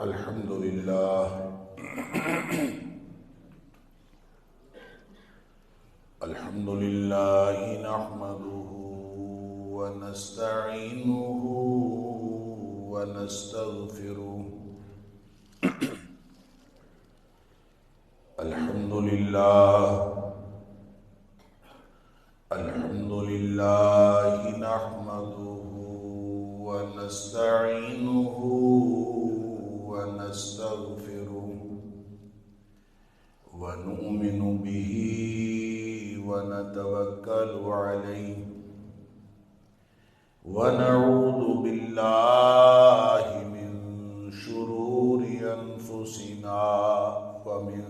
الحمد لله نحمده ونستعينه ونستغفره. الحمد لله نحمده ونستعينه ونستغفره ونؤمن به ونتوكل عليه ونعوذ بالله من شرور أنفسنا ومن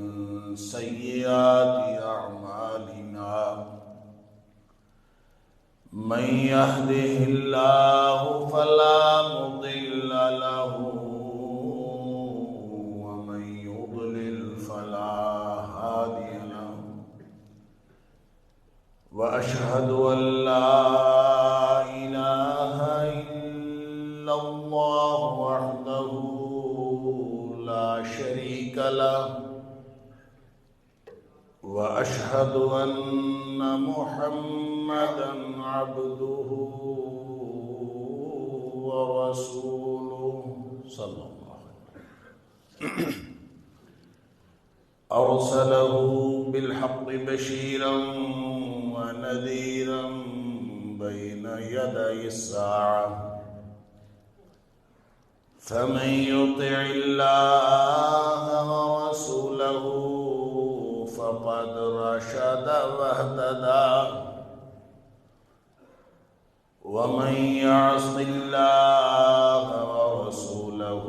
سيئات أعمالنا. من يهده الله فلا مضل له ومن يضلل فلا هادي له. وأشهد أن لا إله إلا الله وحده لا شريك له. وأشهد أن محمدًا عبده ورسوله صلى الله عليه وسلم. أرسله بالحق بشيرا ونذيرا بين يدي الساعة. فمن يطع الله ورسوله فقد رشد واهتدى. ومن يعص الله ورسوله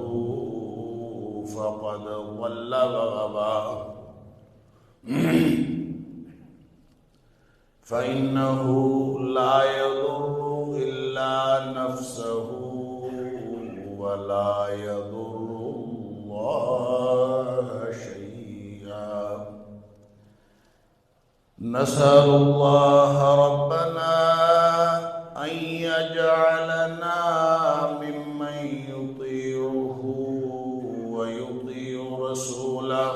فقد ضل وغوى. فإنه لا يضر إلا نفسه ولا يضر الله شيئا. نسأل الله ربنا أن يجعلنا ممن يطيعه ويطيع رسوله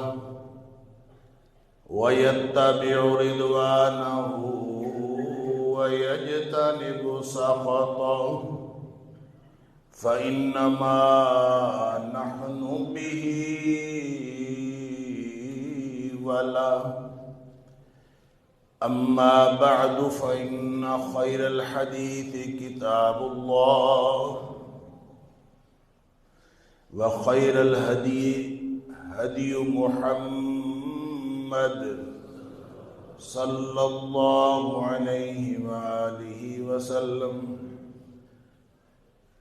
ويتبع رضوانه ويجتنب سخطه. فإنما نحن به وله. أما بعد فإن خير الحديث كتاب الله وخير الهدي هدي محمد صلى الله عليه وآله وسلم.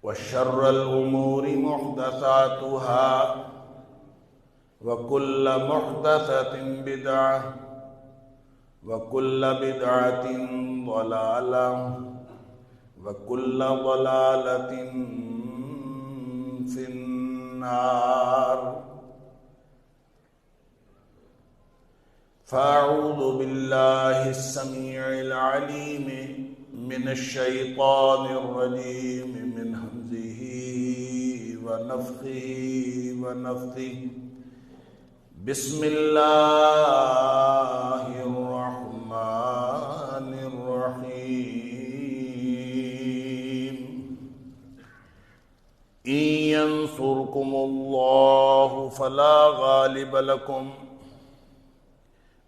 وشر الأمور محدثاتها وكل محدثة بدعة وكل بدعة ضلالة وكل ضلالة في النار. فأعوذ بالله السميع العليم من الشيطان الرجيم من همزه ونفخه ونفثه. بسم الله الرحمن الرحيم. إن ينصركم الله فلا غالب لكم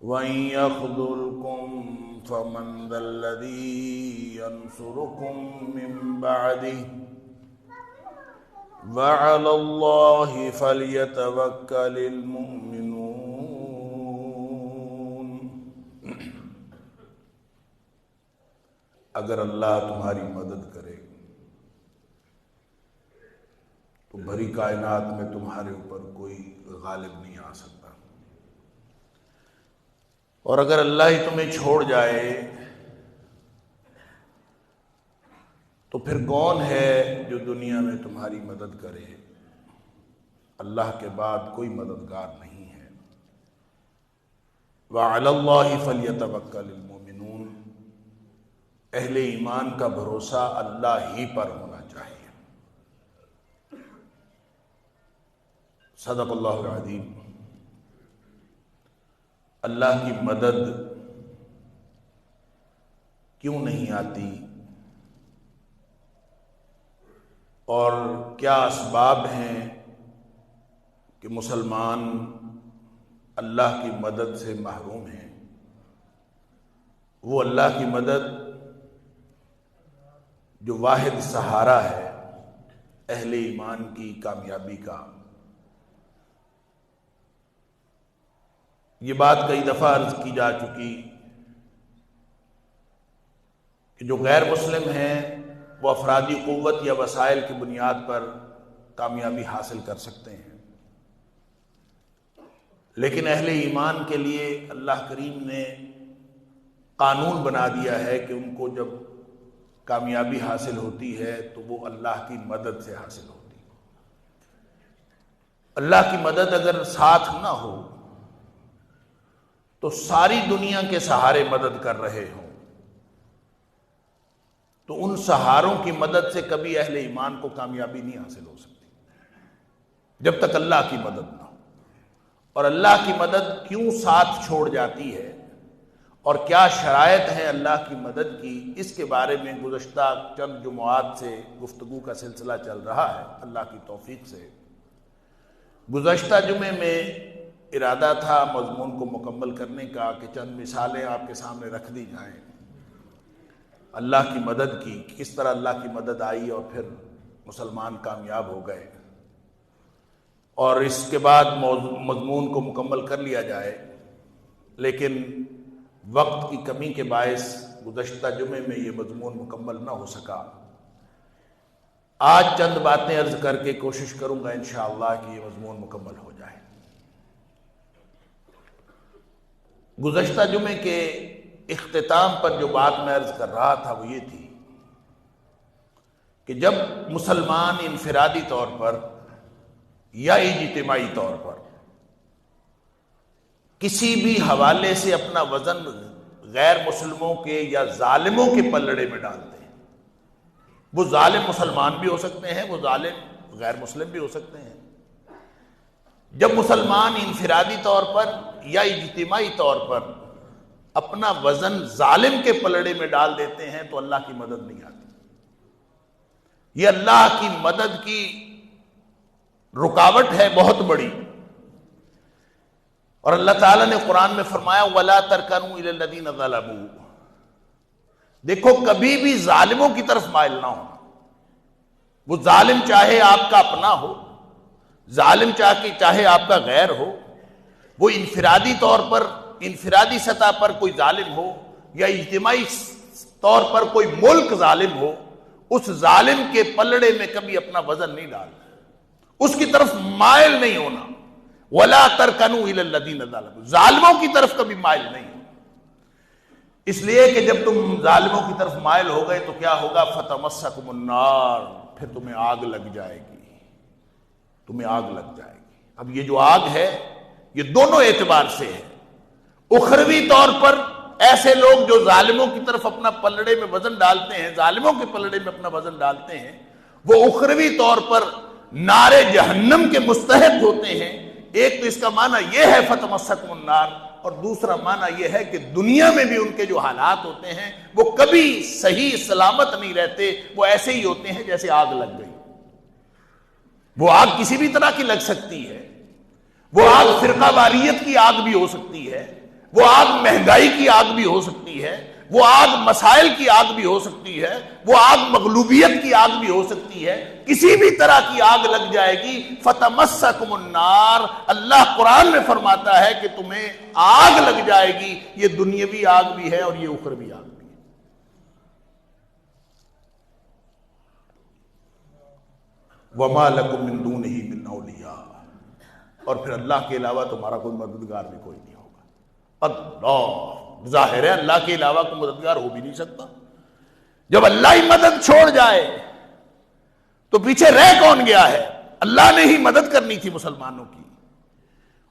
وإن يخذلكم فمن ذا الذي ينصركم من بعده وعلى الله فليتوكل المؤمنون. اگر اللہ تمہاری مدد کرے تو بھری کائنات میں تمہارے اوپر کوئی غالب نہیں آ سکتا، اور اگر اللہ ہی تمہیں چھوڑ جائے تو پھر کون ہے جو دنیا میں تمہاری مدد کرے؟ اللہ کے بعد کوئی مددگار نہیں ہے. وَعَلَى اللَّهِ فَلْيَتَوَكَّلِ الْمُؤْمِنُونَ. اہل ایمان کا بھروسہ اللہ ہی پر ہونا چاہیے. صدق اللہ العظیم۔ اللہ کی مدد کیوں نہیں آتی اور کیا اسباب ہیں کہ مسلمان اللہ کی مدد سے محروم ہیں؟ وہ اللہ کی مدد جو واحد سہارا ہے اہل ایمان کی کامیابی کا۔ یہ بات کئی دفعہ عرض کی جا چکی کہ جو غیر مسلم ہیں وہ افرادی قوت یا وسائل کی بنیاد پر کامیابی حاصل کر سکتے ہیں، لیکن اہل ایمان کے لیے اللہ کریم نے قانون بنا دیا ہے کہ ان کو جب کامیابی حاصل ہوتی ہے تو وہ اللہ کی مدد سے حاصل ہوتی ہے۔ اللہ کی مدد اگر ساتھ نہ ہو تو ساری دنیا کے سہارے مدد کر رہے ہوں تو ان سہاروں کی مدد سے کبھی اہل ایمان کو کامیابی نہیں حاصل ہو سکتی جب تک اللہ کی مدد نہ ہو۔ اور اللہ کی مدد کیوں ساتھ چھوڑ جاتی ہے اور کیا شرائط ہیں اللہ کی مدد کی، اس کے بارے میں گزشتہ چند جمعات سے گفتگو کا سلسلہ چل رہا ہے اللہ کی توفیق سے۔ گزشتہ جمعے میں ارادہ تھا مضمون کو مکمل کرنے کا کہ چند مثالیں آپ کے سامنے رکھ دی جائیں اللہ کی مدد کی، کس طرح اللہ کی مدد آئی اور پھر مسلمان کامیاب ہو گئے، اور اس کے بعد مضمون کو مکمل کر لیا جائے۔ لیکن وقت کی کمی کے باعث گزشتہ جمعے میں یہ مضمون مکمل نہ ہو سکا۔ آج چند باتیں عرض کر کے کوشش کروں گا انشاءاللہ کہ یہ مضمون مکمل ہو جائے۔ گزشتہ جمعے کے اختتام پر جو بات میں عرض کر رہا تھا وہ یہ تھی کہ جب مسلمان انفرادی طور پر یا اجتماعی طور پر کسی بھی حوالے سے اپنا وزن غیر مسلموں کے یا ظالموں کے پلڑے میں ڈالتے ہیں، وہ ظالم مسلمان بھی ہو سکتے ہیں، وہ ظالم غیر مسلم بھی ہو سکتے ہیں، جب مسلمان انفرادی طور پر یا اجتماعی طور پر اپنا وزن ظالم کے پلڑے میں ڈال دیتے ہیں تو اللہ کی مدد نہیں آتی۔ یہ اللہ کی مدد کی رکاوٹ ہے بہت بڑی، اور اللہ تعالیٰ نے قرآن میں فرمایا وَلَا تَرْكَنُوا إِلَى الَّذِينَ ظَلَمُوا، دیکھو کبھی بھی ظالموں کی طرف مائل نہ ہونا۔ وہ ظالم چاہے آپ کا اپنا ہو، ظالم چاہے آپ کا غیر ہو، وہ انفرادی طور پر انفرادی سطح پر کوئی ظالم ہو یا اجتماعی طور پر کوئی ملک ظالم ہو، اس ظالم کے پلڑے میں کبھی اپنا وزن نہیں ڈالنا، اس کی طرف مائل نہیں ہونا۔ وَلَا تَرْكَنُوا إِلَى الَّذِينَ ظَلَمُوا، ظالموں کی طرف کبھی مائل نہیں ہونا، اس لیے کہ جب تم ظالموں کی طرف مائل ہو گئے تو کیا ہوگا؟ فَتَمَسَّكُمُ النَّارُ، پھر تمہیں آگ لگ جائے گی، تمہیں آگ لگ جائے گی۔ اب یہ جو آگ ہے یہ دونوں اعتبار سے ہے۔ اخروی طور پر ایسے لوگ جو ظالموں کی طرف اپنا پلڑے میں وزن ڈالتے ہیں، ظالموں کے پلڑے میں اپنا وزن ڈالتے ہیں، وہ اخروی طور پر نار جہنم کے مستحق ہوتے ہیں۔ ایک تو اس کا معنی یہ ہے فتمسکم النار، اور دوسرا معنی یہ ہے کہ دنیا میں بھی ان کے جو حالات ہوتے ہیں وہ کبھی صحیح سلامت نہیں رہتے، وہ ایسے ہی ہوتے ہیں جیسے آگ لگ گئی۔ وہ آگ کسی بھی طرح کی لگ سکتی ہے، وہ آگ فرقہ واریت کی آگ بھی ہو سکتی ہے، وہ آگ مہنگائی کی آگ بھی ہو سکتی ہے، وہ آگ مسائل کی آگ بھی ہو سکتی ہے، وہ آگ مغلوبیت کی آگ بھی ہو سکتی ہے، کسی بھی طرح کی آگ لگ جائے گی۔ فتمسکم النار، اللہ قرآن میں فرماتا ہے کہ تمہیں آگ لگ جائے گی، یہ دنیاوی آگ بھی ہے اور یہ اخروی آگ بھی ہے۔ وَمَا لَكُم مِّن دُونِهِ مِنْ أَوْلِيَاءَ، اور پھر اللہ کے علاوہ تمہارا کوئی مددگار بھی کوئی نہیں ہوگا۔ اللہ، ظاہر ہے اللہ کے علاوہ کوئی مددگار ہو بھی نہیں سکتا۔ جب اللہ ہی مدد چھوڑ جائے تو پیچھے رہ کون گیا ہے؟ اللہ نے ہی مدد کرنی تھی مسلمانوں کی،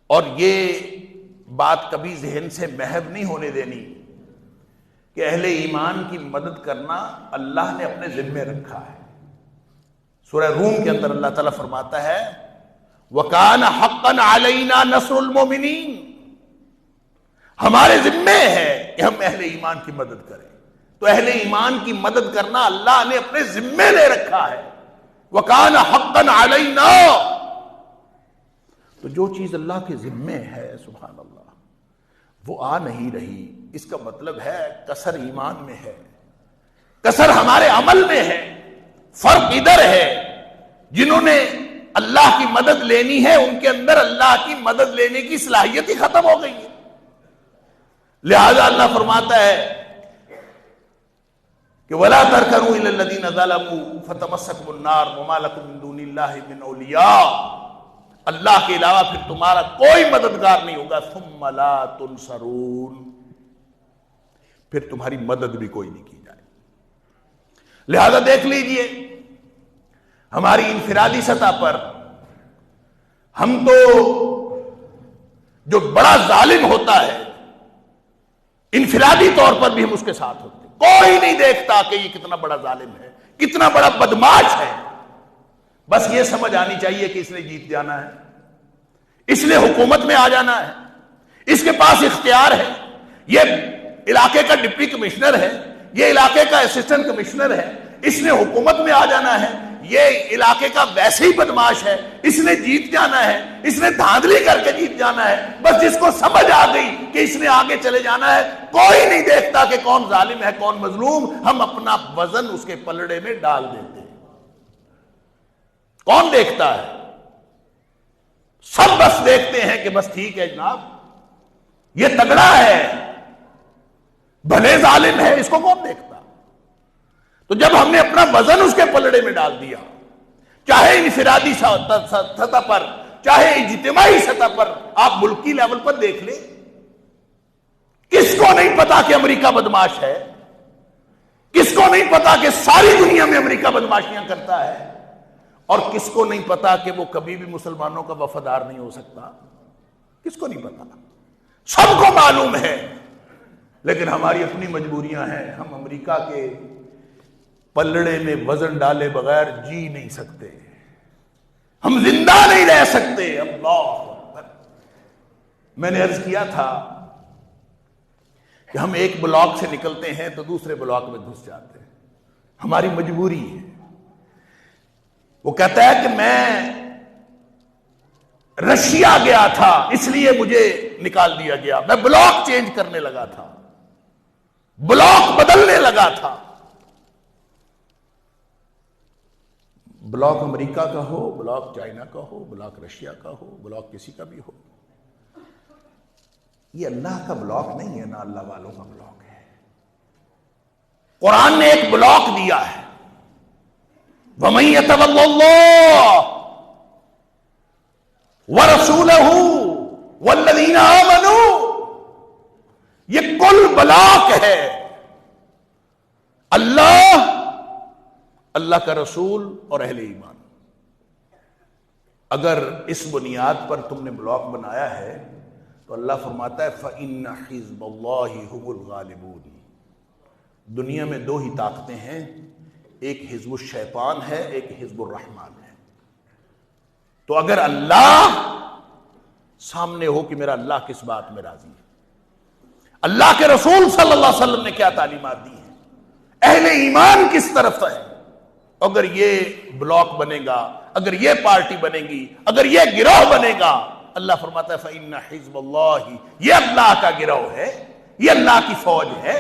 اور یہ بات کبھی ذہن سے محو نہیں ہونے دینی کہ اہل ایمان کی مدد کرنا اللہ نے اپنے ذمے رکھا ہے۔ سورہ روم کے اندر اللہ تعالیٰ فرماتا ہے وَكَانَ حَقًّا عَلَيْنَا نَصْرُ الْمُؤْمِنِينَ، ہمارے ذمے ہے کہ ہم اہل ایمان کی مدد کریں. تو اہل ایمان کی مدد کرنا اللہ نے اپنے ذمے لے رکھا ہے. وَكَانَ حَقًّا عَلَيْنَا، تو جو چیز اللہ کے ذمے ہے سبحان اللہ وہ آ نہیں رہی، اس کا مطلب ہے کسر ایمان میں ہے، کسر ہمارے عمل میں ہے. فرق ادھر ہے، جنہوں نے اللہ کی مدد لینی ہے ان کے اندر اللہ کی مدد لینے کی صلاحیت ہی ختم ہو گئی ہے. لہذا اللہ فرماتا ہے کہ وَلَا تَرْكَنُوا إِلَى الَّذِينَ ظَلَمُوا فَتَمَسَّكُمُ النَّارُ وَمَا لَكُم مِّن دُونِ اللَّهِ مِنْ أَوْلِيَاءَ، اللہ کے علاوہ پھر تمہارا کوئی مددگار نہیں ہوگا. ثُمَّ لَا تُنصَرُونَ، پھر تمہاری مدد بھی کوئی نہیں کی جائے. لہذا دیکھ لیجئے ہماری انفرادی سطح پر ہم تو جو بڑا ظالم ہوتا ہے انفرادی طور پر بھی ہم اس کے ساتھ ہوتے ہیں. کوئی نہیں دیکھتا کہ یہ کتنا بڑا ظالم ہے، کتنا بڑا بدماش ہے. بس یہ سمجھ آنی چاہیے کہ اس نے جیت جانا ہے، اس نے حکومت میں آ جانا ہے، اس کے پاس اختیار ہے، یہ علاقے کا ڈپٹی کمشنر ہے، یہ علاقے کا اسسٹنٹ کمشنر ہے، اس نے حکومت میں آ جانا ہے، یہ علاقے کا ویسے ہی بدماش ہے، اس نے جیت جانا ہے، اس نے دھاندلی کر کے جیت جانا ہے. بس جس کو سمجھ آ گئی کہ اس نے آگے چلے جانا ہے، کوئی نہیں دیکھتا کہ کون ظالم ہے کون مظلوم، ہم اپنا وزن اس کے پلڑے میں ڈال دیتے ہیں. کون دیکھتا ہے؟ سب بس دیکھتے ہیں کہ بس ٹھیک ہے جناب یہ تگڑا ہے، بھلے ظالم ہے، اس کو کون دیکھتا؟ تو جب ہم نے اپنا وزن اس کے پلڑے میں ڈال دیا، چاہے انفرادی سطح پر چاہے اجتماعی سطح پر، آپ ملکی لیول پر دیکھ لیں، کس کو نہیں پتا کہ امریکہ بدماش ہے؟ کس کو نہیں پتا کہ ساری دنیا میں امریکہ بدماشیاں کرتا ہے؟ اور کس کو نہیں پتا کہ وہ کبھی بھی مسلمانوں کا وفادار نہیں ہو سکتا؟ کس کو نہیں پتا؟ سب کو معلوم ہے. لیکن ہماری اپنی مجبوریاں ہیں، ہم امریکہ کے پلڑے میں وزن ڈالے بغیر جی نہیں سکتے، ہم زندہ نہیں رہ سکتے. اللہ اکبر. میں نے عرض کیا تھا کہ ہم ایک بلاک سے نکلتے ہیں تو دوسرے بلاک میں گھس جاتے ہیں، ہماری مجبوری ہے. وہ کہتا ہے کہ میں رشیا گیا تھا اس لیے مجھے نکال دیا گیا، میں بلاک چینج کرنے لگا تھا، بلاک بدلنے لگا تھا. بلاک امریکہ کا ہو، بلاک چائنا کا ہو، بلاک رشیا کا ہو، بلاک کسی کا بھی ہو، یہ اللہ کا بلاک نہیں ہے، نہ اللہ والوں کا بلاک ہے. قرآن نے ایک بلاک دیا ہے، وَمَن يَتَوَلَّ اللَّهَ وَرَسُولَهُ وَالَّذِينَ آمَنُوا، یہ کل بلاک ہے. اللہ کا رسول اور اہل ایمان. اگر اس بنیاد پر تم نے بلاک بنایا ہے تو اللہ فرماتا ہے فَإِنَّ حِزْبَ اللَّهِ هُمُ الْغَالِبُونَ. دنیا میں دو ہی طاقتیں ہیں، ایک حزب الشیطان ہے، ایک حزب الرحمان ہے. تو اگر اللہ سامنے ہو کہ میرا اللہ کس بات میں راضی ہے، اللہ کے رسول صلی اللہ علیہ وسلم نے کیا تعلیمات دی ہیں، اہل ایمان کس طرف ہے، اگر یہ بلاک بنے گا، اگر یہ پارٹی بنے گی، اگر یہ گروہ بنے گا، اللہ فرماتا ہے فَإِنَّ حِزْبَ اللَّهِ، یہ اللہ کا گروہ ہے، یہ اللہ کی فوج ہے،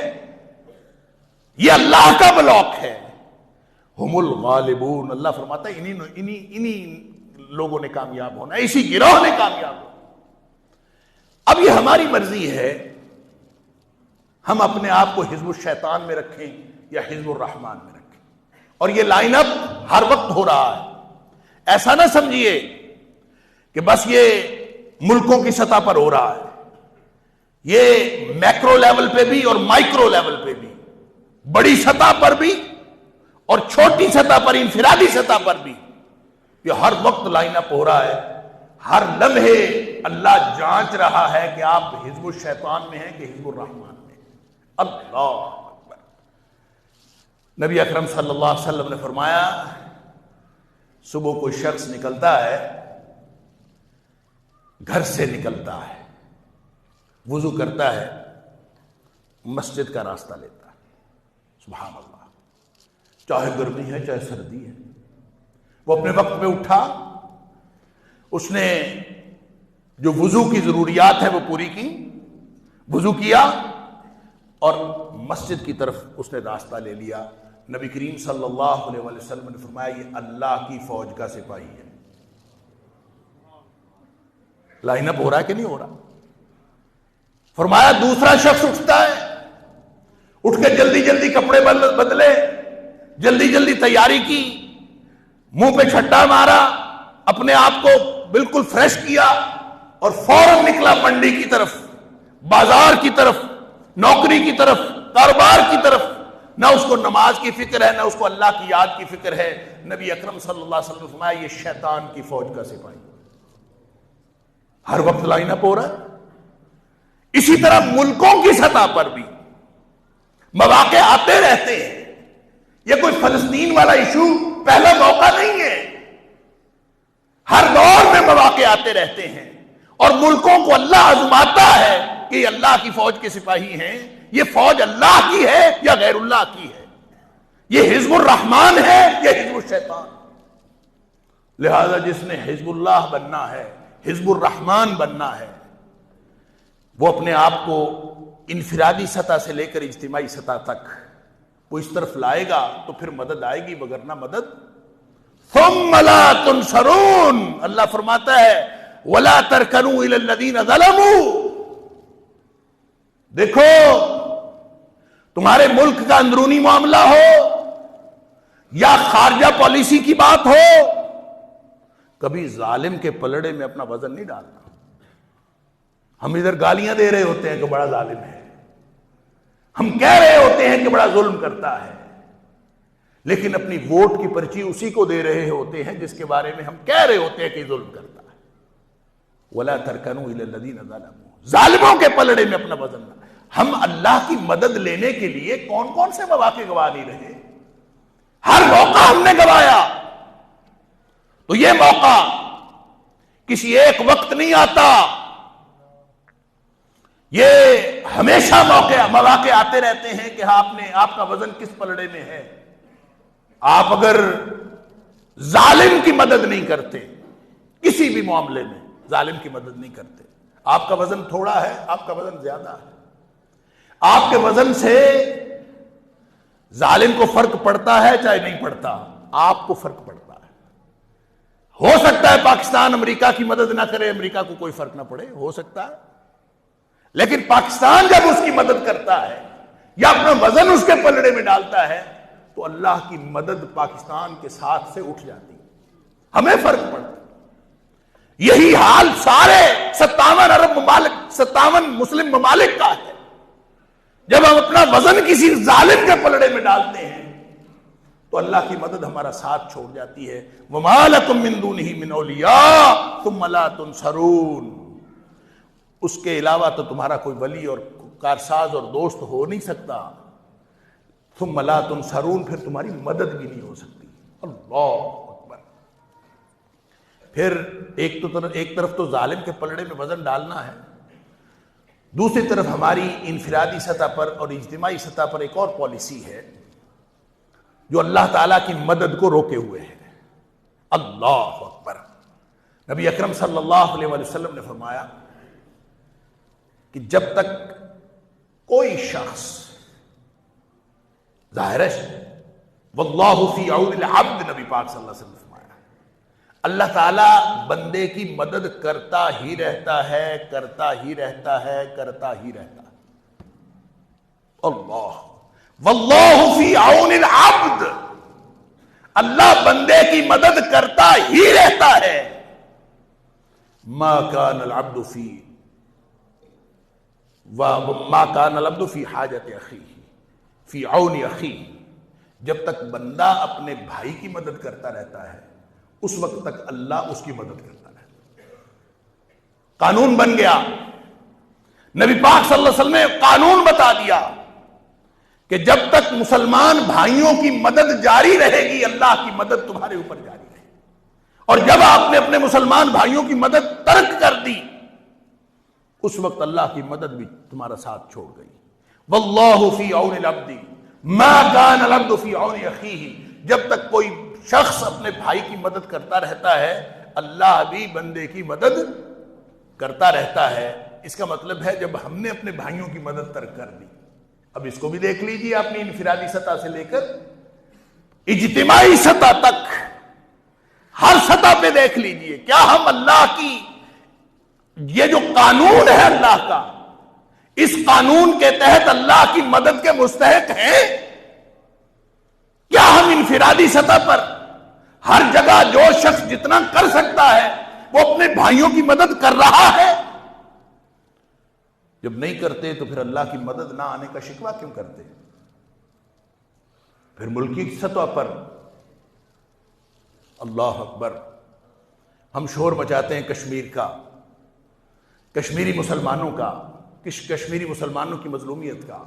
یہ اللہ کا بلاک ہے. ہم الغالبون، اللہ فرماتا ہے انہی لوگوں نے کامیاب ہونا ہے، اسی گروہ نے کامیاب ہونا. اب یہ ہماری مرضی ہے ہم اپنے آپ کو حزب الشیطان میں رکھیں یا حزب الرحمان میں رکھیں، اور یہ لائن اپ ہر وقت ہو رہا ہے. ایسا نہ سمجھیے کہ بس یہ ملکوں کی سطح پر ہو رہا ہے، یہ میکرو لیول پہ بھی اور مائکرو لیول پہ بھی، بڑی سطح پر بھی اور چھوٹی سطح پر، انفرادی سطح پر بھی یہ ہر وقت لائن اپ ہو رہا ہے. ہر لمحے اللہ جانچ رہا ہے کہ آپ حزب الشیطان میں ہیں کہ حزب الرحمان میں. اللہ اکبر. نبی اکرم صلی اللہ علیہ وسلم نے فرمایا صبح کوئی شخص نکلتا ہے گھر سے نکلتا ہے، وضو کرتا ہے، مسجد کا راستہ لیتا ہے، سبحان اللہ، چاہے گرمی ہے چاہے سردی ہے، وہ اپنے وقت پہ اٹھا، اس نے جو وضو کی ضروریات ہے وہ پوری کی، وضو کیا اور مسجد کی طرف اس نے راستہ لے لیا۔ نبی کریم صلی اللہ علیہ وسلم نے فرمایا یہ اللہ کی فوج کا سپاہی ہے۔ لائن اپ ہو رہا ہے کہ نہیں ہو رہا؟ فرمایا دوسرا شخص اٹھتا ہے، اٹھ کے جلدی جلدی کپڑے بدلے، جلدی جلدی تیاری کی، منہ پہ چھٹا مارا، اپنے آپ کو بالکل فریش کیا اور فوراً نکلا منڈی کی طرف، بازار کی طرف، نوکری کی طرف، کاروبار کی طرف۔ نہ اس کو نماز کی فکر ہے، نہ اس کو اللہ کی یاد کی فکر ہے۔ نبی اکرم صلی اللہ علیہ وسلم نے فرمایا یہ شیطان کی فوج کا سپاہی، ہر وقت لائن اپ ہو رہا ہے۔ اسی طرح ملکوں کی سطح پر بھی مواقع آتے رہتے ہیں۔ یہ کوئی فلسطین والا ایشو پہلا موقع نہیں ہے، ہر دور میں مواقع آتے رہتے ہیں اور ملکوں کو اللہ آزماتا ہے کہ یہ اللہ کی فوج کے سپاہی ہیں، یہ فوج اللہ کی ہے یا غیر اللہ کی ہے، یہ حزب الرحمان ہے یا حزب الشیطان۔ لہذا جس نے حزب اللہ بننا ہے، حزب الرحمان بننا ہے، وہ اپنے آپ کو انفرادی سطح سے لے کر اجتماعی سطح تک وہ اس طرف لائے گا تو پھر مدد آئے گی، وگرنہ مدد ثم لا تنصرون۔ اللہ فرماتا ہے وَلَا تَرْكَنُوا إِلَى الَّذِينَ ظَلَمُوا۔ دیکھو تمہارے ملک کا اندرونی معاملہ ہو یا خارجہ پالیسی کی بات ہو، کبھی ظالم کے پلڑے میں اپنا وزن نہیں ڈالنا۔ ہم ادھر گالیاں دے رہے ہوتے ہیں کہ بڑا ظالم ہے، ہم کہہ رہے ہوتے ہیں کہ بڑا ظلم کرتا ہے، لیکن اپنی ووٹ کی پرچی اسی کو دے رہے ہوتے ہیں جس کے بارے میں ہم کہہ رہے ہوتے ہیں کہ ظلم کرتا ہے۔ وَلَا تَرْكَنُوا إِلَى الَّذِينَ ظَلَمُوا، ظالموں کے پلڑے میں اپنا وزن نہ۔ ہم اللہ کی مدد لینے کے لیے کون کون سے مواقع گوا نہیں رہے، ہر موقع ہم نے گوایا۔ تو یہ موقع کسی ایک وقت نہیں آتا، یہ ہمیشہ مواقع آتے رہتے ہیں کہ آپ کا وزن کس پلڑے میں ہے۔ آپ اگر ظالم کی مدد نہیں کرتے، کسی بھی معاملے میں ظالم کی مدد نہیں کرتے، آپ کا وزن تھوڑا ہے، آپ کا وزن زیادہ ہے، آپ کے وزن سے ظالم کو فرق پڑتا ہے چاہے نہیں پڑتا، آپ کو فرق پڑتا ہے۔ ہو سکتا ہے پاکستان امریکہ کی مدد نہ کرے، امریکہ کو کوئی فرق نہ پڑے، ہو سکتا ہے، لیکن پاکستان جب اس کی مدد کرتا ہے یا اپنا وزن اس کے پلڑے میں ڈالتا ہے تو اللہ کی مدد پاکستان کے ساتھ سے اٹھ جاتی ہے، ہمیں فرق پڑتا ہے۔ یہی حال سارے 57 عرب ممالک، 57 مسلم ممالک کا ہے۔ جب ہم اپنا وزن کسی ظالم کے پلڑے میں ڈالتے ہیں تو اللہ کی مدد ہمارا ساتھ چھوڑ جاتی ہے۔ وَمَا لَكُم مِّن دُونِهِ مِنْ أَوْلِيَاءَ ثُمَّ لَا تُنصَرُونَ، اس کے علاوہ تو تمہارا کوئی ولی اور کارساز اور دوست ہو نہیں سکتا۔ ثُمَّ لَا تُنصَرُونَ، پھر تمہاری مدد بھی نہیں ہو سکتی۔ اللہ اکبر۔ پھر ایک طرف تو ظالم کے پلڑے میں وزن ڈالنا ہے، دوسری طرف ہماری انفرادی سطح پر اور اجتماعی سطح پر ایک اور پالیسی ہے جو اللہ تعالیٰ کی مدد کو روکے ہوئے ہے۔ اللہ اکبر۔ نبی اکرم صلی اللہ علیہ وسلم نے فرمایا کہ جب تک کوئی شخص، ظاہر ہے واللہ فی عون العبد، نبی پاک صلی اللہ علیہ وسلم نے فرمایا اللہ تعالیٰ بندے کی مدد کرتا ہی رہتا ہے، کرتا ہی رہتا ہے، کرتا ہی رہتا ہے۔ اللہ واللہ فی عون العبد، اللہ بندے کی مدد کرتا ہی رہتا ہے۔ ما کان العبد فی حاجت اخیہ فی عون اخیہ، جب تک بندہ اپنے بھائی کی مدد کرتا رہتا ہے اس وقت تک اللہ اس کی مدد کرتا رہتا ہے۔ قانون بن گیا، نبی پاک صلی اللہ علیہ وسلم نے قانون بتا دیا کہ جب تک مسلمان بھائیوں کی مدد جاری رہے گی اللہ کی مدد تمہارے اوپر جاری رہے گی، اور جب آپ نے اپنے مسلمان بھائیوں کی مدد ترک کر دی اس وقت اللہ کی مدد بھی تمہارا ساتھ چھوڑ گئی. واللہ فی عون العبد ما کان العبد فی عون اخیہ. جب تک کوئی شخص اپنے بھائی کی مدد کرتا رہتا ہے اللہ بھی بندے کی مدد کرتا رہتا ہے. اس کا مطلب ہے جب ہم نے اپنے بھائیوں کی مدد ترک کر دی. اب اس کو بھی دیکھ لیجیے اپنی انفرادی سطح سے لے کر اجتماعی سطح تک ہر سطح پہ دیکھ لیجیے. کیا ہم اللہ کی یہ جو قانون ہے اللہ کا, اس قانون کے تحت اللہ کی مدد کے مستحق ہیں؟ کیا ہم انفرادی سطح پر ہر جگہ جو شخص جتنا کر سکتا ہے وہ اپنے بھائیوں کی مدد کر رہا ہے؟ جب نہیں کرتے تو پھر اللہ کی مدد نہ آنے کا شکوہ کیوں کرتے؟ پھر ملکی سطح پر اللہ اکبر ہم شور مچاتے ہیں کشمیر کا, کشمیری مسلمانوں کا, کشمیری مسلمانوں کی مظلومیت کا,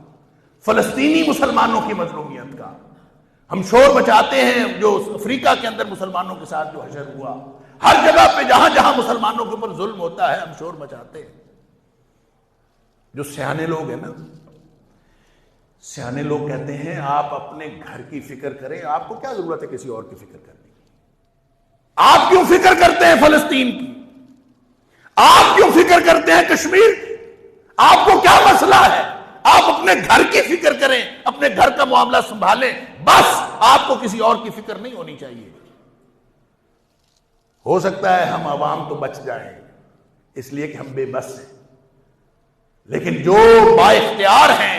فلسطینی مسلمانوں کی مظلومیت کا. ہم شور مچاتے ہیں جو افریقہ کے اندر مسلمانوں کے ساتھ جو حشر ہوا, ہر جگہ پہ جہاں جہاں مسلمانوں کے اوپر ظلم ہوتا ہے ہم شور مچاتے ہیں. جو سیانے لوگ ہیں نا, سیانے لوگ کہتے ہیں آپ اپنے گھر کی فکر کریں, آپ کو کیا ضرورت ہے کسی اور کی فکر کرنے کی؟ آپ کیوں فکر کرتے ہیں فلسطین کی؟ آپ کیوں فکر کرتے ہیں کشمیر کی؟ آپ کو کیا مسئلہ ہے؟ آپ اپنے گھر کی فکر کریں, اپنے گھر کا معاملہ سنبھالیں, بس آپ کو کسی اور کی فکر نہیں ہونی چاہیے. ہو سکتا ہے ہم عوام تو بچ جائیں اس لیے کہ ہم بے بس ہیں, لیکن جو با اختیار ہیں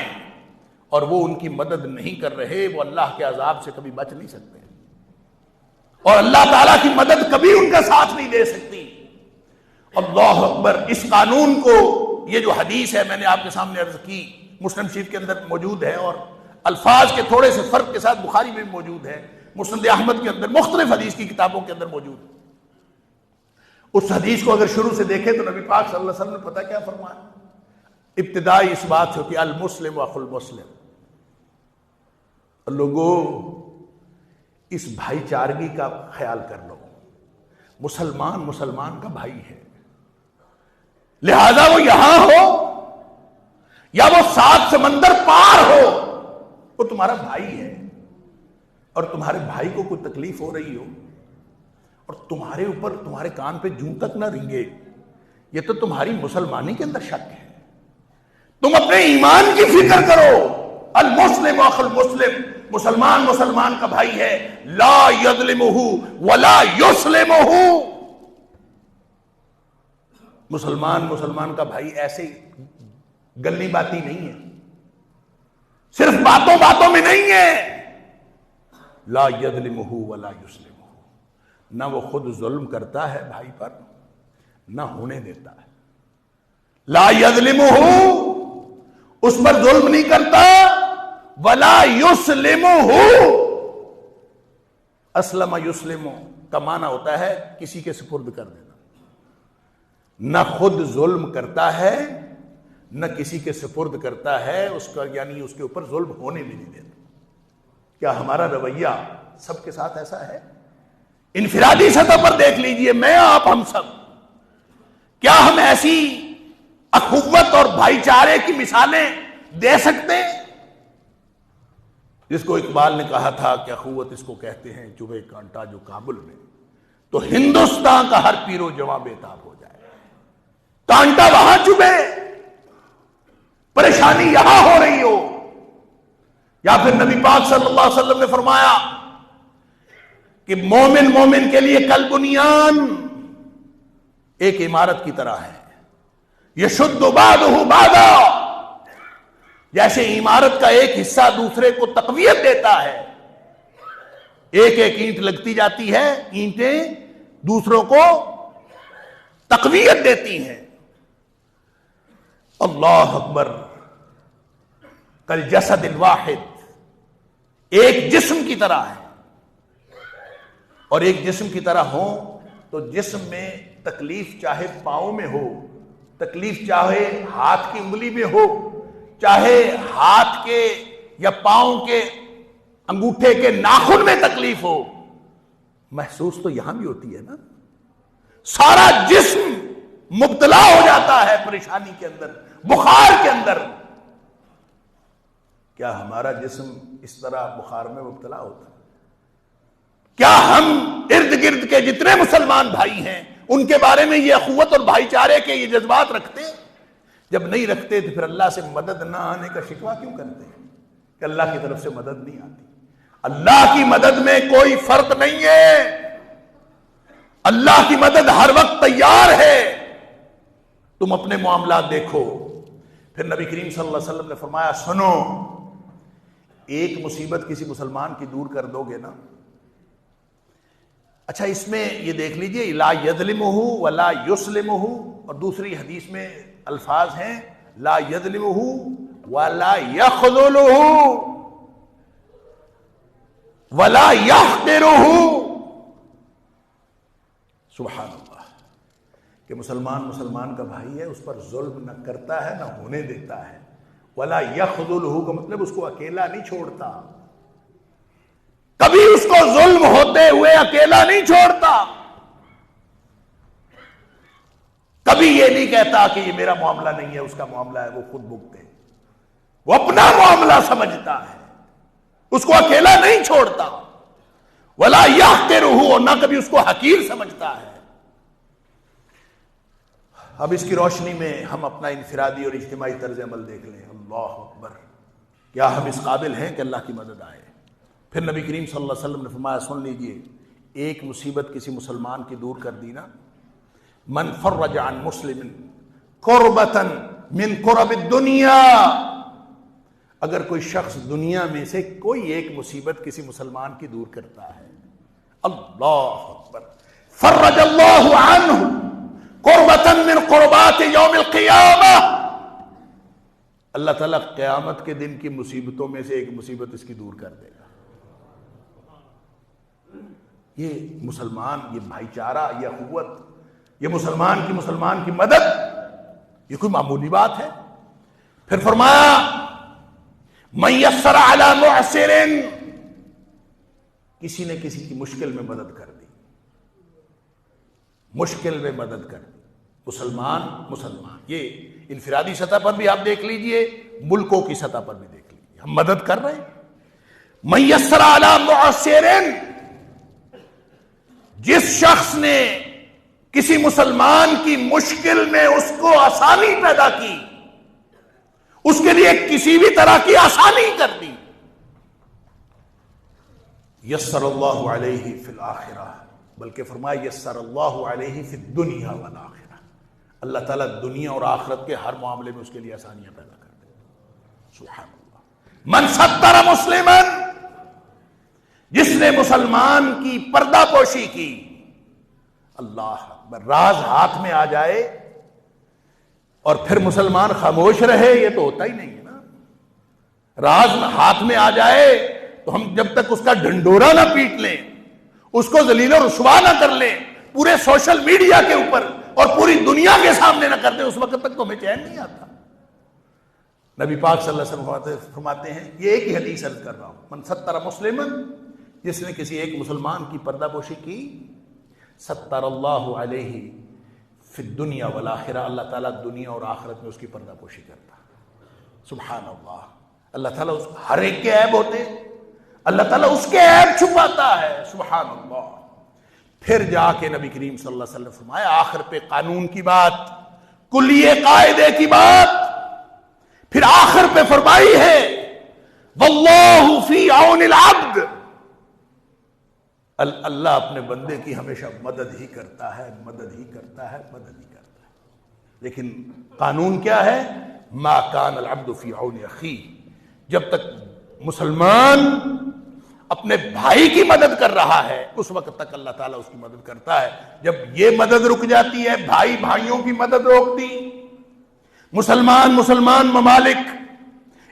اور وہ ان کی مدد نہیں کر رہے وہ اللہ کے عذاب سے کبھی بچ نہیں سکتے, اور اللہ تعالیٰ کی مدد کبھی ان کا ساتھ نہیں دے سکتی. اللہ اکبر. اس قانون کو, یہ جو حدیث ہے میں نے آپ کے سامنے عرض کی, مسلم شریف کے اندر موجود ہے اور الفاظ کے تھوڑے سے فرق کے ساتھ بخاری میں بھی موجود ہے, مسند احمد کے اندر, مختلف حدیث کی کتابوں کے اندر موجود ہے. اس حدیث کو اگر شروع سے دیکھیں تو نبی پاک صلی اللہ علیہ وسلم نے پتہ کیا فرمایا؟ ابتدائی اس بات سے ہوتی ہے المسلم واخو المسلم. لوگوں اس بھائی چارگی کا خیال کر لو, مسلمان مسلمان کا بھائی ہے, لہذا وہ یہاں ہو یا وہ 7 سمندر پار ہو وہ تمہارا بھائی ہے, اور تمہارے بھائی کو کوئی تکلیف ہو رہی ہو اور تمہارے اوپر تمہارے کان پہ جوں تک نہ رنگے, یہ تو تمہاری مسلمانی کے اندر شک ہے. تم اپنے ایمان کی فکر کرو. المسلم اخو المسلم, مسلمان مسلمان کا بھائی ہے, لا یظلمہ ولا یسلمہ. مسلمان مسلمان کا بھائی ایسے گلی باتی نہیں ہے, صرف باتوں باتوں میں نہیں ہے. لا یظلمہ ولا یسلمہ, نہ وہ خود ظلم کرتا ہے بھائی پر نہ ہونے دیتا ہے. لا یظلمہ, اس پر ظلم نہیں کرتا. ولا یسلمہ, اسلم یسلم کا معنی ہوتا ہے کسی کے سپرد کر دینا. نہ خود ظلم کرتا ہے نہ کسی کے سپرد کرتا ہے, اس کا یعنی اس کے اوپر ظلم ہونے بھی نہیں دیتا. کیا ہمارا رویہ سب کے ساتھ ایسا ہے؟ انفرادی سطح پر دیکھ لیجئے, میں آپ ہم سب, کیا ہم ایسی اخوت اور بھائی چارے کی مثالیں دے سکتے ہیں؟ جس کو اقبال نے کہا تھا کہ اخوت اس کو کہتے ہیں چبھے کانٹا جو کابل میں, تو ہندوستان کا ہر پیرو جواں بےتاب ہو جائے. کانٹا وہاں چبھے, پریشانی یہاں ہو رہی ہو. یا پھر نبی پاک صلی اللہ علیہ وسلم نے فرمایا کہ مومن مومن کے لیے کل بنیان ایک عمارت کی طرح ہے, یشد بعضہ بعضا, جیسے عمارت کا ایک حصہ دوسرے کو تقویت دیتا ہے. ایک ایک اینٹ لگتی جاتی ہے, اینٹیں دوسروں کو تقویت دیتی ہیں. اللہ اکبر. کل جسد الواحد, ایک جسم کی طرح ہے, اور ایک جسم کی طرح ہو تو جسم میں تکلیف چاہے پاؤں میں ہو, تکلیف چاہے ہاتھ کی انگلی میں ہو, چاہے ہاتھ کے یا پاؤں کے انگوٹھے کے ناخن میں تکلیف ہو, محسوس تو یہاں بھی ہوتی ہے نا. سارا جسم مبتلا ہو جاتا ہے پریشانی کے اندر، بخار کے اندر، کیا ہمارا جسم اس طرح بخار میں مبتلا ہوتا ہے؟ کیا ہم ارد گرد کے جتنے مسلمان بھائی ہیں ان کے بارے میں یہ اخوت اور بھائی چارے کے یہ جذبات رکھتے ہیں؟ جب نہیں رکھتے تو پھر اللہ سے مدد نہ آنے کا شکوہ کیوں کرتے ہیں کہ اللہ کی طرف سے مدد نہیں آتی؟ اللہ کی مدد میں کوئی فرق نہیں ہے، اللہ کی مدد ہر وقت تیار ہے، تم اپنے معاملات دیکھو۔ پھر نبی کریم صلی اللہ علیہ وسلم نے فرمایا سنو، ایک مصیبت کسی مسلمان کی دور کر دو گے نا، اچھا اس میں یہ دیکھ لیجئے لا یظلمہ ولا یسلمہ، اور دوسری حدیث میں الفاظ ہیں لا یظلمہ ولا یخذلہ ولا یحقرہ، سبحان اللہ، کہ مسلمان کا بھائی ہے، اس پر ظلم نہ کرتا ہے نہ ہونے دیتا ہے، ولا یخذلہ کا مطلب اس کو اکیلا نہیں چھوڑتا، کبھی اس کو ظلم ہوتے ہوئے اکیلا نہیں چھوڑتا، کبھی یہ نہیں کہتا کہ یہ میرا معاملہ نہیں ہے، اس کا معاملہ ہے، وہ خود بھگتے، وہ اپنا معاملہ سمجھتا ہے، اس کو اکیلا نہیں چھوڑتا، ولا یحقرہ، اور نہ کبھی اس کو حقیر سمجھتا ہے۔ اب اس کی روشنی میں ہم اپنا انفرادی اور اجتماعی طرز عمل دیکھ لیں، اللہ اکبر، کیا ہم اس قابل ہیں کہ اللہ کی مدد آئے؟ پھر نبی کریم صلی اللہ علیہ وسلم نے فرمایا سن لیجئے، ایک مصیبت کسی مسلمان کی دور کر دی نا، من فرج عن مسلم کربتا من کرب الدنیا، اگر کوئی شخص دنیا میں سے کوئی ایک مصیبت کسی مسلمان کی دور کرتا ہے، اللہ اکبر، فرج اللہ عنہ کربتا من قربات یوم القیامہ، اللہ تعالیٰ قیامت کے دن کی مصیبتوں میں سے ایک مصیبت اس کی دور کر دے گا۔ یہ مسلمان، یہ بھائی چارہ، یہ اخوت، یہ مسلمان کی مدد، یہ کوئی معمولی بات ہے؟ پھر فرمایا من یسر علی معسر، کسی نے کسی کی مشکل میں مدد کر دی، مشکل میں مدد کر دی، مسلمان، یہ انفرادی سطح پر بھی آپ دیکھ لیجئے، ملکوں کی سطح پر بھی دیکھ لیجئے، ہم مدد کر رہے ہیں۔ من یسر علی معسر، جس شخص نے کسی مسلمان کی مشکل میں اس کو آسانی پیدا کی، اس کے لیے کسی بھی طرح کی آسانی کر دی، یسر اللہ علیہ فی الآخرہ، بلکہ فرمایا یسر اللہ علیہ فی الدنیا والآخرہ، اللہ تعالیٰ دنیا اور آخرت کے ہر معاملے میں اس کے لیے آسانیاں پیدا کر دے۔ سبحان اللہ۔ من ستر مسلما، جس نے مسلمان کی پردہ پوشی کی، اللہ اکبر، راز ہاتھ میں آ جائے اور پھر مسلمان خاموش رہے، یہ تو ہوتا ہی نہیں ہے نا، راز ہاتھ میں آ جائے تو ہم جب تک اس کا ڈنڈورا نہ پیٹ لیں، اس کو ذلیل و رسوا نہ کر لیں پورے سوشل میڈیا کے اوپر اور پوری دنیا کے سامنے نہ کر دیں، اس وقت تک تو ہمیں چین نہیں آتا۔ نبی پاک صلی اللہ علیہ وسلم فرماتے ہیں، یہ ایک ہی حدیث عرض کر رہا ہوں، من ستر مسلما، جس نے کسی ایک مسلمان کی پردہ پوشی کی، ستر اللہ علیہ فی الدنیا والآخرہ، اللہ تعالیٰ دنیا اور آخرت میں اس کی پردہ پوشی کرتا۔ سبحان اللہ، اللہ تعالیٰ ہر ایک کے عیب ہوتے، اللہ تعالیٰ اس کے عیب چھپاتا ہے، سبحان اللہ۔ پھر جا کے نبی کریم صلی اللہ علیہ وسلم فرمایا آخر پہ قانون کی بات، کلیے قاعدے کی بات، پھر آخر پہ فرمائی ہے واللہ فی عون العبد، اللہ اپنے بندے کی ہمیشہ مدد ہی کرتا ہے، مدد ہی کرتا ہے، مدد ہی کرتا ہے۔ لیکن قانون کیا ہے؟ ما کان العبد فی عون اخیہ، جب تک مسلمان اپنے بھائی کی مدد کر رہا ہے اس وقت تک اللہ تعالیٰ اس کی مدد کرتا ہے۔ جب یہ مدد رک جاتی ہے، بھائی بھائیوں کی مدد روک دی، مسلمان ممالک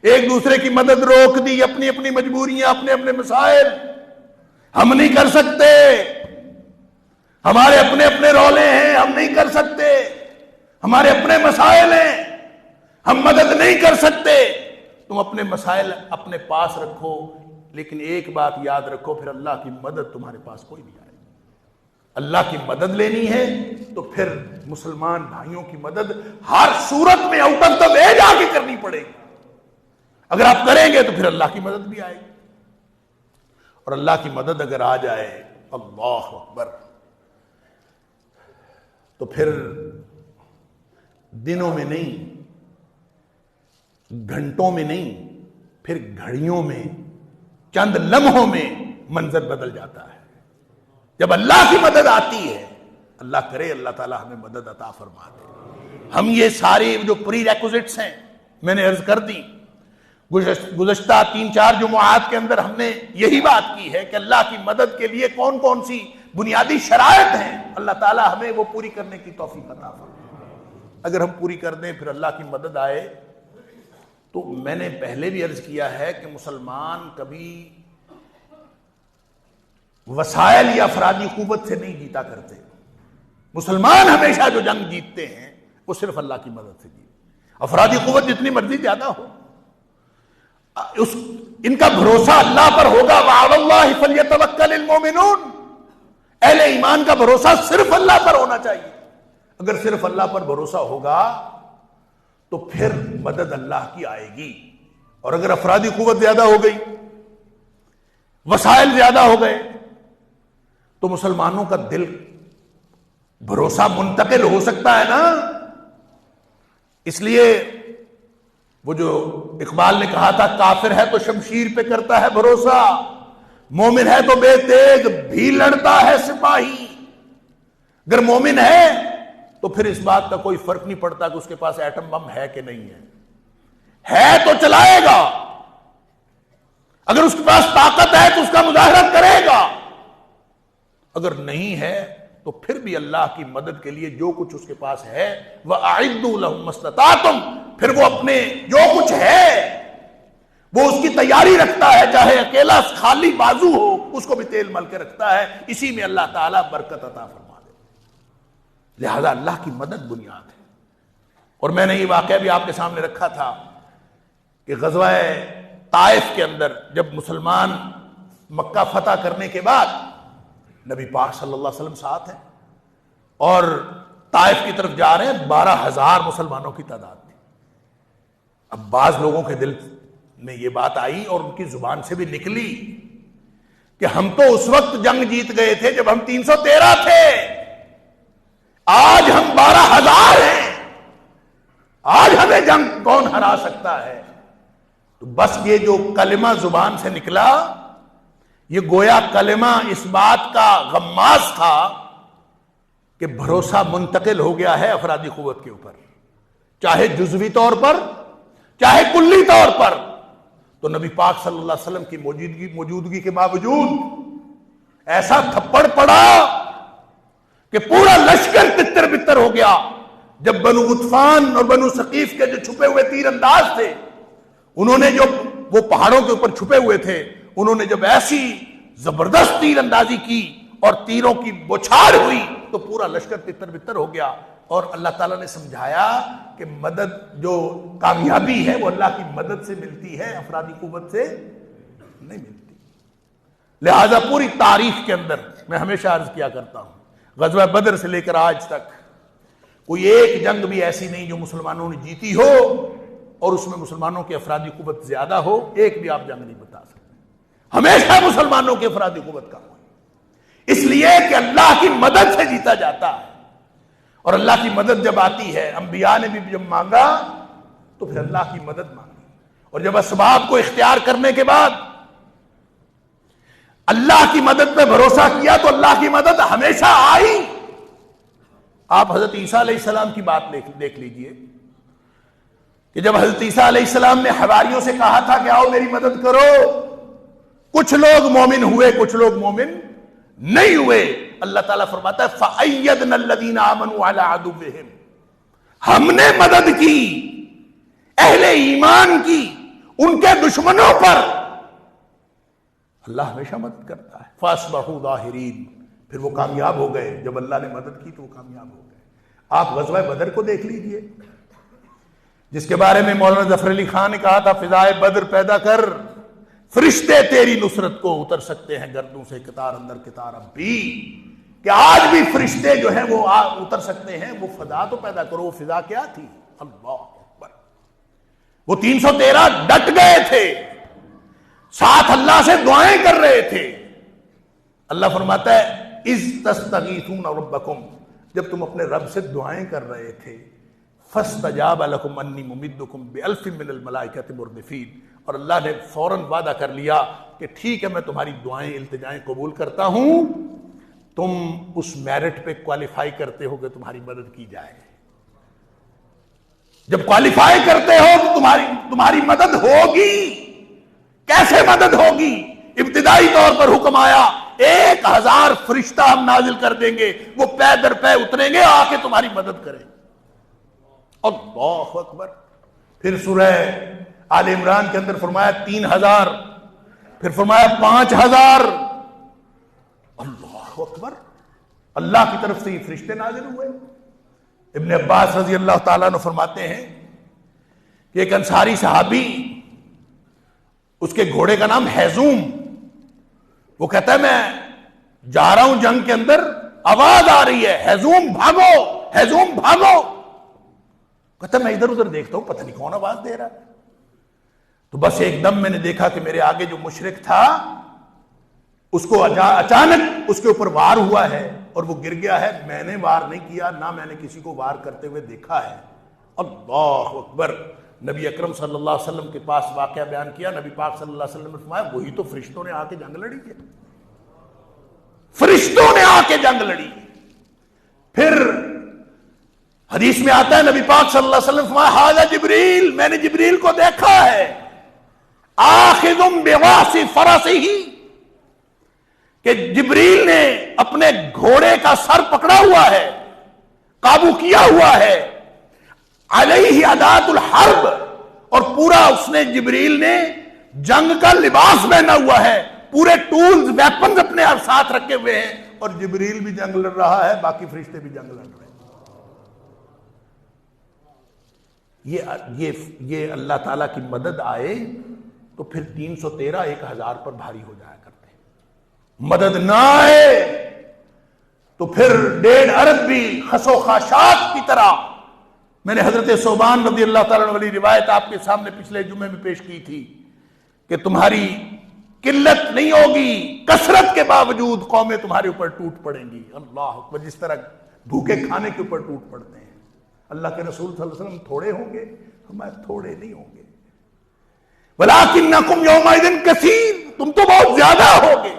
ایک دوسرے کی مدد روک دی، اپنی اپنی مجبوریاں، اپنے اپنے مسائل، ہم نہیں کر سکتے، ہمارے اپنے اپنے رولے ہیں، ہم نہیں کر سکتے، ہمارے اپنے مسائل ہیں، ہم مدد نہیں کر سکتے۔ تم اپنے مسائل اپنے پاس رکھو، لیکن ایک بات یاد رکھو، پھر اللہ کی مدد تمہارے پاس کوئی نہیں آئے۔ اللہ کی مدد لینی ہے تو پھر مسلمان بھائیوں کی مدد ہر صورت میں آؤٹ آف دا وے جا کے کرنی پڑے گی. اگر آپ کریں گے تو پھر اللہ کی مدد بھی آئے گی. اور اللہ کی مدد اگر آ جائے، اللہ اکبر، تو پھر دنوں میں نہیں، گھنٹوں میں نہیں، پھر گھڑیوں میں، چند لمحوں میں منظر بدل جاتا ہے. جب اللہ کی مدد آتی ہے، اللہ کرے اللہ تعالی ہمیں مدد عطا فرما دے. ہم یہ سارے جو پری ریکوزٹس ہیں میں نے عرض کر دی. گزشتہ 3-4 جمعات کے اندر ہم نے یہی بات کی ہے کہ اللہ کی مدد کے لیے کون کون سی بنیادی شرائط ہیں، اللہ تعالی ہمیں وہ پوری کرنے کی توفیق عطا فرمائے. اگر ہم پوری کر دیں پھر اللہ کی مدد آئے. تو میں نے پہلے بھی عرض کیا ہے کہ مسلمان کبھی وسائل یا افرادی قوت سے نہیں جیتا کرتے. مسلمان ہمیشہ جو جنگ جیتتے ہیں وہ صرف اللہ کی مدد سے جیتے. افرادی قوت جتنی مرضی زیادہ ہو، ان کا بھروسہ اللہ پر ہوگا. وعلی اللہ فلیتوکل المؤمنون. اہل ایمان کا بھروسہ صرف اللہ پر ہونا چاہیے. اگر صرف اللہ پر بھروسہ ہوگا تو پھر مدد اللہ کی آئے گی. اور اگر افرادی قوت زیادہ ہو گئی، وسائل زیادہ ہو گئے، تو مسلمانوں کا دل بھروسہ منتقل ہو سکتا ہے نا. اس لیے وہ جو اقبال نے کہا تھا، کافر ہے تو شمشیر پہ کرتا ہے بھروسہ، مومن ہے تو بے تیغ بھی لڑتا ہے سپاہی. اگر مومن ہے تو پھر اس بات کا کوئی فرق نہیں پڑتا کہ اس کے پاس ایٹم بم ہے کہ نہیں ہے تو چلائے گا. اگر اس کے پاس طاقت ہے تو اس کا مظاہرہ کرے گا. اگر نہیں ہے تو پھر بھی اللہ کی مدد کے لیے جو کچھ اس کے پاس ہے، وَأَعِدُّوا لَهُم مَّا اسْتَطَعْتُمْ، پھر وہ اپنے جو کچھ ہے وہ اس کی تیاری رکھتا ہے. چاہے اکیلا خالی بازو ہو اس کو بھی تیل مل کے رکھتا ہے. اسی میں اللہ تعالیٰ برکت عطا فرما دے. لہذا اللہ کی مدد بنیاد ہے. اور میں نے یہ واقعہ بھی آپ کے سامنے رکھا تھا کہ غزوہ طائف کے اندر جب مسلمان مکہ فتح کرنے کے بعد نبی پاک صلی اللہ علیہ وسلم ساتھ ہیں اور طائف کی طرف جا رہے ہیں، 12,000 مسلمانوں کی تعداد تھی. اب بعض لوگوں کے دل میں یہ بات آئی اور ان کی زبان سے بھی نکلی کہ ہم تو اس وقت جنگ جیت گئے تھے جب ہم 313 تھے، آج ہم 12,000 ہیں، آج ہمیں جنگ کون ہرا سکتا ہے. تو بس یہ جو کلمہ زبان سے نکلا، یہ گویا کلمہ اس بات کا غماز تھا کہ بھروسہ منتقل ہو گیا ہے افرادی قوت کے اوپر، چاہے جزوی طور پر چاہے کلی طور پر. تو نبی پاک صلی اللہ علیہ وسلم کی موجودگی کے باوجود ایسا تھپڑ پڑا کہ پورا لشکر تتر بتر ہو گیا. جب بنو غطفان اور بنو ثقیف کے جو چھپے ہوئے تیر انداز تھے، انہوں نے جو وہ پہاڑوں کے اوپر چھپے ہوئے تھے، انہوں نے جب ایسی زبردست تیر اندازی کی اور تیروں کی بوچھار ہوئی تو پورا لشکر تتر بتر ہو گیا. اور اللہ تعالیٰ نے سمجھایا کہ مدد، جو کامیابی ہے وہ اللہ کی مدد سے ملتی ہے، افرادی قوت سے نہیں ملتی. لہذا پوری تاریخ کے اندر میں ہمیشہ عرض کیا کرتا ہوں، غزوہ بدر سے لے کر آج تک کوئی ایک جنگ بھی ایسی نہیں جو مسلمانوں نے جیتی ہو اور اس میں مسلمانوں کی افرادی قوت زیادہ ہو. ایک بھی آپ جنگ نہیں بتا سکتے. ہمیشہ مسلمانوں کی افرادی قوت کم ہوئی، اس لیے کہ اللہ کی مدد سے جیتا جاتا ہے. اور اللہ کی مدد جب آتی ہے، انبیاء نے بھی جب مانگا تو پھر اللہ کی مدد مانگی. اور جب اسباب کو اختیار کرنے کے بعد اللہ کی مدد پہ بھروسہ کیا تو اللہ کی مدد ہمیشہ آئی. آپ حضرت عیسیٰ علیہ السلام کی بات دیکھ لیجئے کہ جب حضرت عیسیٰ علیہ السلام نے حواریوں سے کہا تھا کہ آؤ میری مدد کرو، کچھ لوگ مومن ہوئے کچھ لوگ مومن نہیں ہوئے. اللہ تعالیٰ فرماتا ہے فَأَيَّدْنَا الَّذِينَ آمَنُوا عَلَىٰ عَدُوِّهِمْ، ہم نے مدد کی اہل ایمان کی ان کے دشمنوں پر. اللہ ہمیشہ مدد کرتا ہے. فَأَصْبَحُوا ظَاهِرِينَ، پھر وہ کامیاب ہو گئے. جب اللہ نے مدد کی تو وہ کامیاب ہو گئے. آپ غزوہ بدر کو دیکھ لیجئے جس کے بارے میں مولانا ظفر علی خان نے کہا تھا فضائے بدر پیدا کر، فرشتے تیری نصرت کو اتر سکتے ہیں گردوں سے قطار اندر قطار اب بھی، کہ آج بھی فرشتے جو ہیں وہ اتر سکتے ہیں. وہ فضا تو پیدا کرو. وہ فضا کیا تھی؟ اللہ اکبر. وہ 313 ڈٹ گئے تھے, ساتھ اللہ سے دعائیں کر رہے تھے. اللہ فرماتا ہے اذ تستغیثون ربکم, جب تم اپنے رب سے دعائیں کر رہے تھے, فاستجاب لکم انی ممدکم بألف من الملائکۃ مردفین, اور اللہ نے فوراً وعدہ کر لیا کہ ٹھیک ہے میں تمہاری دعائیں التجائیں قبول کرتا ہوں, تم اس میرٹ پہ کوالیفائی کرتے ہو کہ تمہاری مدد کی جائے. جب کوالیفائی کرتے ہو تو تمہاری مدد ہوگی. کیسے مدد ہوگی؟ ابتدائی طور پر حکم آیا 1000 فرشتہ ہم نازل کر دیں گے, وہ پے در پے اتریں گے, آ کے تمہاری مدد کریں. اللہ اکبر. پھر سورہ آل عمران کے اندر فرمایا 3000, پھر فرمایا 5000. اللہ اکبر. اللہ کی طرف سے یہ فرشتے نازل ہوئے. ابن عباس رضی اللہ تعالیٰ عنہ فرماتے ہیں کہ ایک انصاری صحابی, اس کے گھوڑے کا نام حیزوم, وہ کہتا ہے میں جا رہا ہوں جنگ کے اندر, آواز آ رہی ہے حیزوم بھاگو, حیزوم بھاگو. کہتا ہے میں ادھر ادھر دیکھتا ہوں پتہ نہیں کون آواز دے رہا ہے. تو بس ایک دم میں نے دیکھا کہ میرے آگے جو مشرک تھا اس کو اچانک اس کے اوپر وار ہوا ہے اور وہ گر گیا ہے. میں نے وار نہیں کیا, نہ میں نے کسی کو وار کرتے ہوئے دیکھا ہے. اللہ اکبر. نبی اکرم صلی اللہ علیہ وسلم کے پاس واقعہ بیان کیا. نبی پاک صلی اللہ علیہ وسلم نے فرمایا وہی تو فرشتوں نے آ کے جنگ لڑی ہے, فرشتوں نے آ کے جنگ لڑی. پھر حدیث میں آتا ہے نبی پاک صلی اللہ علیہ وسلم نے فرمایا ھذا جبریل, میں نے جبریل کو دیکھا ہے, آخذ بواس فرسہ, کہ جبریل نے اپنے گھوڑے کا سر پکڑا ہوا ہے, قابو کیا ہوا ہے, علیہ ادات الحرب, اور پورا اس نے جبریل نے جنگ کا لباس پہنا ہوا ہے, پورے ٹولز ویپنز اپنے ساتھ رکھے ہوئے ہیں, اور جبریل بھی جنگ لڑ رہا ہے, باقی فرشتے بھی جنگ لڑ رہے ہیں. یہ اللہ تعالیٰ کی مدد آئے تو پھر 313 1000 پر بھاری ہو جایا کرتے. مدد نہ آئے تو پھر 1.5 ارب بھی خس و خاشاک کی طرح. میں نے حضرت ثوبان رضی اللہ تعالیٰ عنہ والی روایت آپ کے سامنے پچھلے جمعے میں پیش کی تھی کہ تمہاری قلت نہیں ہوگی, کثرت کے باوجود قومیں تمہارے اوپر ٹوٹ پڑیں گی. اللہ اکبر. جس طرح بھوکے کھانے کے اوپر ٹوٹ پڑتے ہیں. اللہ کے رسول صلی اللہ علیہ وسلم تھوڑے ہوں گے, ہمارے تھوڑے نہیں ہوں گے. وَلَٰكِنَّكُمْ يَوْمَئِذٍ كَثِيرٌ, تم تو بہت زیادہ ہوگے.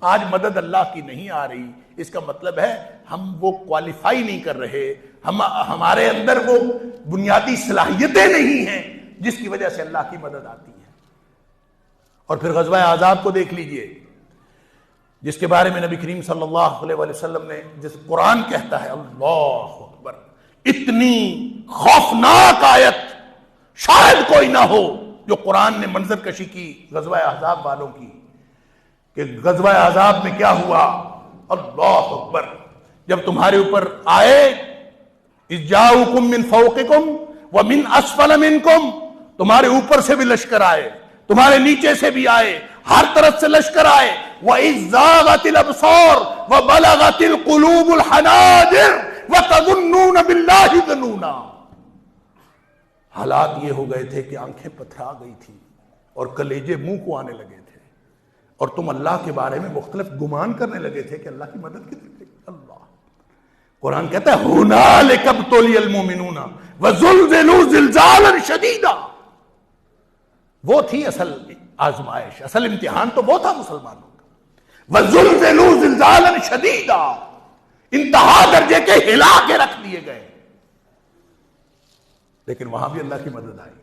آج مدد اللہ کی نہیں آ رہی, اس کا مطلب ہے ہم وہ کوالیفائی نہیں کر رہے, ہمارے اندر وہ بنیادی صلاحیتیں نہیں ہیں جس کی وجہ سے اللہ کی مدد آتی ہے. اور پھر غزوہ احزاب کو دیکھ لیجئے, جس کے بارے میں نبی کریم صلی اللہ علیہ وسلم نے, جس قرآن کہتا ہے اللہ اکبر, اتنی خوفناک آیت شاید کوئی نہ ہو جو قرآن نے منظر کشی کی غزوہ احزاب والوں کی, کہ غزوہ احزاب میں کیا ہوا. اللہ اکبر. جب تمہارے اوپر آئے, اذ جاؤکم من فوقکم ومن اسفل منکم, تمہارے اوپر سے بھی لشکر آئے, تمہارے نیچے سے بھی آئے, ہر طرف سے لشکر آئے. وَإِذْ زَاغَتِ الْأَبْصَارُ وَبَلَغَتِ الْقُلُوبُ الْحَنَاجِرَ وَتَظُنُّونَ بِاللَّهِ الظُّنُونَ. حالات یہ ہو گئے تھے کہ آنکھیں پتھرا گئی تھی اور کلیجے منہ کو آنے لگے تھے, اور تم اللہ کے بارے میں مختلف گمان کرنے لگے تھے کہ اللہ کی مدد کتنی تھی. اللہ قرآن کہتا ہے هُنَالِكَ ابْتُلِيَ الْمُؤْمِنُونَ وَزُلْزِلُوا زِلْزَالًا شَدِيدًا. وہ تھی اصل آزمائش, اصل امتحان تو وہ تھا مسلمانوں کا. وَزُلْزِلُوا زِلْزَالًا شَدِيدًا, انتہا درجے کے ہلا کے رکھ دیے گئے. لیکن وہاں بھی اللہ کی مدد آئی.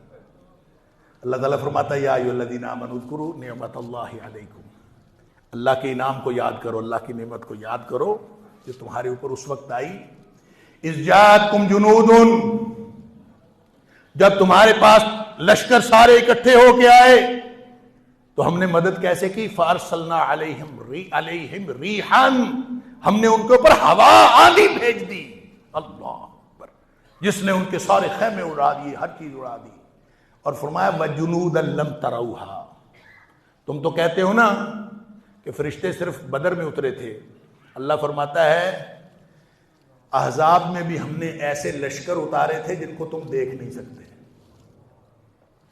اللہ تعالیٰ فرماتا ہے یا ایھا الذین آمنوا اذکروا نعمت اللہ علیکم, اللہ کے انعام کو یاد کرو, اللہ کی نعمت کو یاد کرو جو تمہارے اوپر اس وقت آئی. اذ جاءتکم جنود, جب تمہارے پاس لشکر سارے اکٹھے ہو کے آئے تو ہم نے مدد کیسے کی. فارسلنا علیہم ریحا, ہم نے ان کے اوپر ہوا آندھی بھیج دی. اللہ اکبر. جس نے ان کے سارے خیمے اڑا دیے, ہر چیز اڑا دی. اور فرمایا وَجُنُودًا لَمْ تَرَوْهَا, تم تو کہتے ہو نا کہ فرشتے صرف بدر میں اترے تھے, اللہ فرماتا ہے احزاب میں بھی ہم نے ایسے لشکر اتارے تھے جن کو تم دیکھ نہیں سکتے.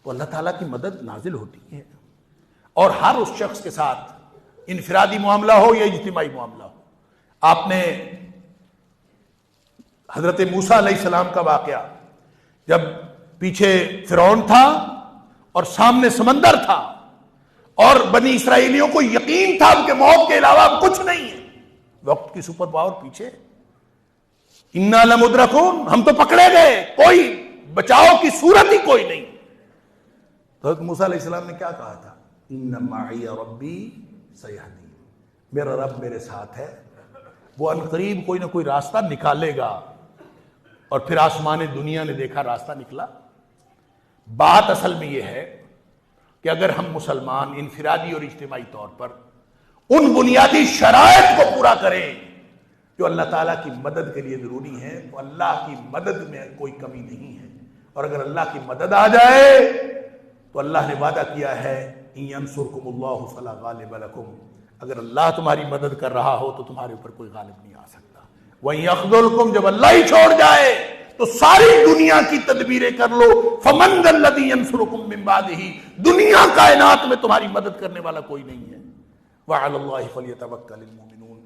تو اللہ تعالیٰ کی مدد نازل ہوتی ہے، اور ہر اس شخص کے ساتھ انفرادی معاملہ ہو یا اجتماعی معاملہ ہو. آپ نے حضرت موسیٰ علیہ السلام کا واقعہ، جب پیچھے فرعون تھا اور سامنے سمندر تھا اور بنی اسرائیلیوں کو یقین تھا ان کے موت کے علاوہ کچھ نہیں ہے، وقت کی سپر پاور پیچھے، انا لمدرکون، ہم تو پکڑے گئے، کوئی بچاؤ کی صورت ہی کوئی نہیں. تو حضرت موسیٰ علیہ السلام نے کیا کہا تھا؟ ان معی ربی سیہدین، میرا رب میرے ساتھ ہے، وہ عنقریب کوئی نہ کوئی راستہ نکالے گا. اور پھر آسمان دنیا نے دیکھا راستہ نکلا. بات اصل میں یہ ہے کہ اگر ہم مسلمان انفرادی اور اجتماعی طور پر ان بنیادی شرائط کو پورا کریں جو اللہ تعالیٰ کی مدد کے لیے ضروری ہیں، تو اللہ کی مدد میں کوئی کمی نہیں ہے. اور اگر اللہ کی مدد آ جائے تو اللہ نے وعدہ کیا ہے ان ینصرکم اللہ فلا غالب لکم، اگر اللہ تمہاری مدد کر رہا ہو تو تمہارے اوپر کوئی غالب نہیں آ سکتا. وَإِن يَخْذُلْكُمْ، جب اللہ ہی چھوڑ جائے تو ساری دنیا کی تدبیریں کر لو. فَمَنْ ذَا الَّذِي يَنْصُرُكُم مِّن بَعْدِهِ، دنیا کائنات میں تمہاری مدد کرنے والا کوئی نہیں ہے. وَعَلَى اللَّهِ فَلْيَتَوَكَّلِ الْمُؤْمِنُونَ،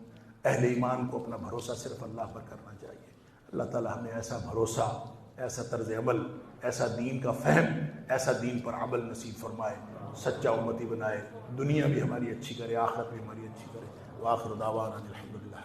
اہل ایمان کو اپنا بھروسہ صرف اللہ پر کرنا چاہیے. اللہ تعالی ہمیں ایسا بھروسہ، ایسا طرز عمل، ایسا دین کا فہم، ایسا دین پر عمل نصیب فرمائے، سچا امتی بنائے، دنیا بھی ہماری اچھی کرے، آخرت بھی ہماری اچھی کرے. وآخر دعوانا الحمدللہ.